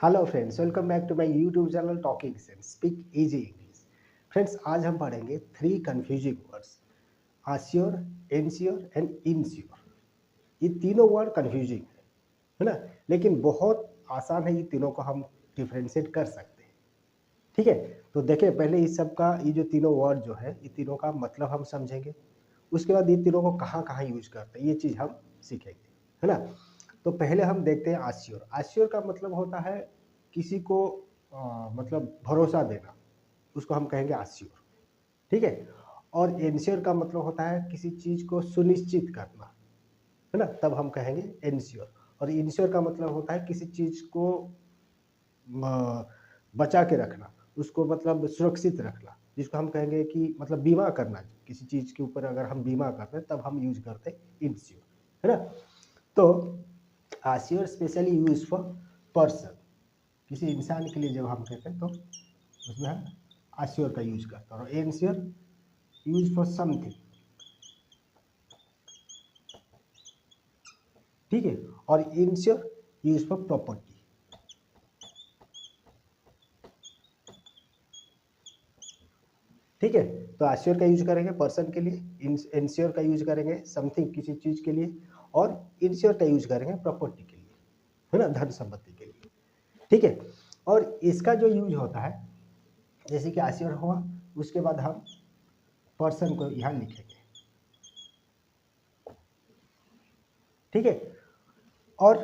Hello friends, welcome back to my YouTube channel talking sense speak easy English. Friends, आज हम पढ़ेंगे 3 confusing words, assure, ensure and insure. ये तीनों word confusing है ना? लेकिन बहुत आसान है, ये तीनों को हम डिफरेंशिएट कर सकते हैं। ठीक है, तो देखिए पहले इस सब का ये जो तीनों वर्ड जो है, ये तीनों का मतलब हम समझेंगे। उसके बाद ये तीनों को कहाँ कहाँ यूज करते हैं, ये चीज़ हम सीखेंगे, है ना? तो पहले हम देखते हैं आश्योर। आश्योर का मतलब होता है किसी को मतलब भरोसा देना, उसको हम कहेंगे आश्योर। ठीक है, और एनश्योर का मतलब होता है किसी चीज़ को सुनिश्चित करना, है ना? तब हम कहेंगे एनश्योर। और इंश्योर का मतलब होता है किसी चीज़ को बचा के रखना, उसको मतलब सुरक्षित रखना, जिसको हम कहेंगे कि मतलब बीमा करना। किसी चीज़ के ऊपर अगर हम बीमा करते हैं तब हम यूज करते हैं इंश्योर, है ना? तो आश्योर स्पेशली यूज फॉर पर्सन, किसी इंसान के लिए जब हम कहते हैं तो उसमें हम आश्योर का यूज करते हैं। और एनश्योर यूज फॉर समथिंग, ठीक है, और इंश्योर यूज फॉर प्रॉपर्टी। ठीक है, तो आश्योर का यूज करेंगे पर्सन के लिए, इंश्योर का यूज करेंगे समथिंग किसी चीज के लिए, और इंश्योर का यूज करेंगे प्रॉपर्टी के लिए, है ना, धन संपत्ति के लिए। ठीक है, और इसका जो यूज होता है, जैसे कि आश्योर हुआ, उसके बाद हम पर्सन को यहाँ लिखेंगे। ठीक है, और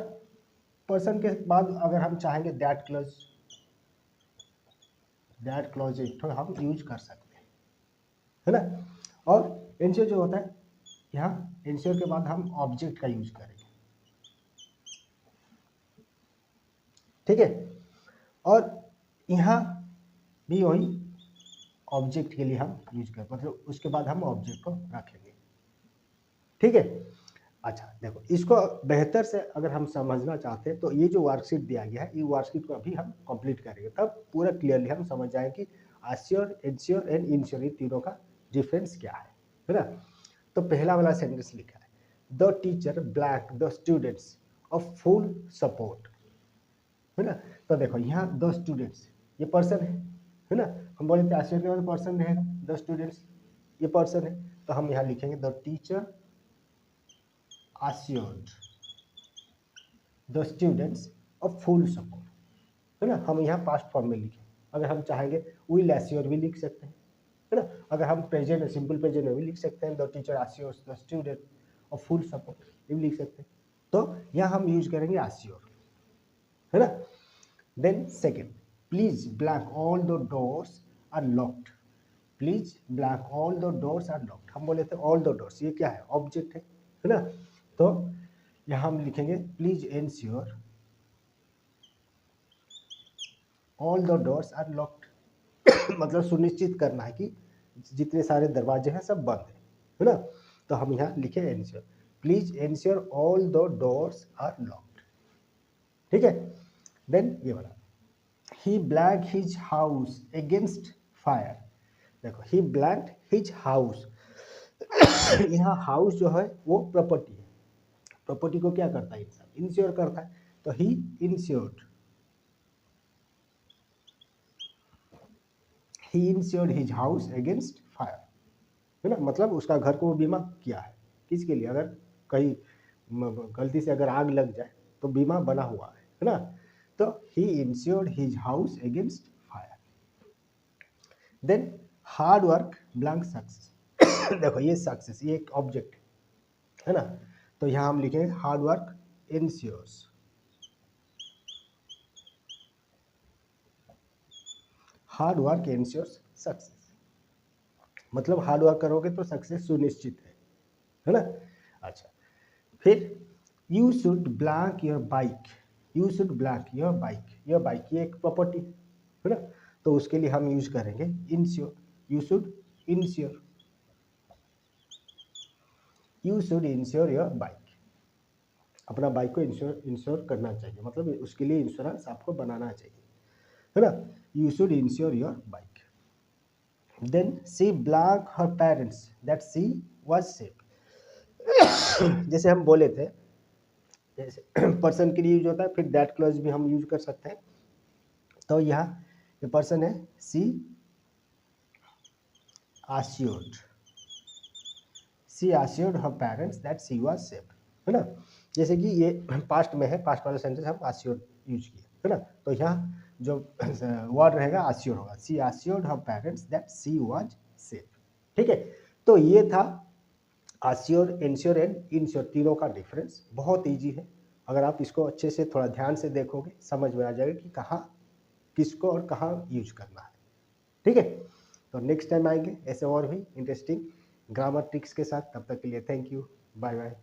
पर्सन के बाद अगर हम चाहेंगे दैट क्लॉज एक तो हम यूज कर सकते हैं, है ना? और इंश्योर जो होता है, यहाँ इंश्योर के बाद हम ऑब्जेक्ट का यूज करेंगे। ठीक है, और यहाँ भी वही ऑब्जेक्ट के लिए हम यूज कर, मतलब उसके बाद हम ऑब्जेक्ट को रखेंगे। ठीक है, अच्छा देखो, इसको बेहतर से अगर हम समझना चाहते हैं तो ये जो वर्कशीट दिया गया है, ये वर्कशीट को अभी हम कंप्लीट करेंगे, तब पूरा क्लियरली हम समझ जाएंगे कि आश्योर, एनश्योर एंड इंश्योर, ये तीनों का डिफरेंस क्या है ना? तो पहला वाला सेंटेंस लिखा है, the teacher blank the students of full support, है ना? तो देखो यहाँ द स्टूडेंट्स, ये पर्सन है ना? हम बोले थे आश्योर के बाद पर्सन रहेगा, द स्टूडेंट्स ये पर्सन है, तो हम यहाँ लिखेंगे the teacher assured the students of full support, है ना? हम यहाँ पास्ट फॉर्म में लिखें। अगर हम चाहेंगे विल एश्योर भी लिख सकते हैं, है ना? अगर हम प्रेजेंट सिंपल प्रेजेंट में भी लिख सकते हैं, the teacher assures the student of full support, ये भी लिख सकते हैं। तो यहाँ हम यूज करेंगे एश्योर, है ना? Then second, please blank all the doors are locked, please blank all the doors are locked. हम बोले थे ऑल द डोर्स, ये क्या है? ऑब्जेक्ट है ना? तो यहाँ हम लिखेंगे please ensure all the doors are locked मतलब सुनिश्चित करना है कि जितने सारे दरवाजे हैं सब बंद है ना? तो हम यहाँ लिखे ensure, please ensure all the doors are locked. ठीक है, देन ये वाला, he blank his house against fire. देखो, ही ब्लैंक हिज हाउस यहाँ हाउस जो है वो प्रॉपर्टी है, प्रॉपर्टी को क्या करता है इंसान? इंश्योर करता है। तो he insured, he insured his house against fire, है ना? मतलब उसका घर को वो बीमा किया है। किसके लिए? अगर कहीं गलती से अगर आग लग जाए तो बीमा बना हुआ है ना? तो he insured his house against fire. Then hard work blank success देखो ये सक्सेस, ये एक ऑब्जेक्ट है ना? तो यहाँ हम लिखेंगे hard work ensures, hard work ensures success, मतलब हार्ड वर्क करोगे तो सक्सेस सुनिश्चित है ना? अच्छा, फिर you should blank your bike, you should blank your bike, your bike ये एक प्रॉपर्टी है ना? तो उसके लिए हम यूज करेंगे ensure, you should ensure, you should ensure your bike, अपना बाइक को इंश्योर करना चाहिए, मतलब उसके लिए इंश्योरेंस आपको बनाना चाहिए, है ना? You should ensure your bike. Then she blank her parents that she was safe जैसे हम बोले थे, जैसे पर्सन के लिए यूज होता है, फिर दैट क्लॉज भी हम यूज कर सकते हैं, तो यहाँ ये पर्सन है सी assured her parents that she was safe, है ना। जैसे कि ये पास्ट में है, पास्ट वाला सेंटेंस हम assured यूज किए, है ना। तो यहाँ जो वर्ड रहेगा assured होगा, she assured her parents that she was safe। ठीक है, तो ये था assured, ensure एंड insure तीनों का डिफरेंस। बहुत इजी है, अगर आप इसको अच्छे से थोड़ा ध्यान से देखोगे समझ में आ जाएगा कि कहाँ किसको और कहाँ यूज करना है। ठीक है, तो नेक्स्ट टाइम आएंगे ऐसे और भी इंटरेस्टिंग ग्रामर ट्रिक्स के साथ। तब तक के लिए थैंक यू, बाय बाय।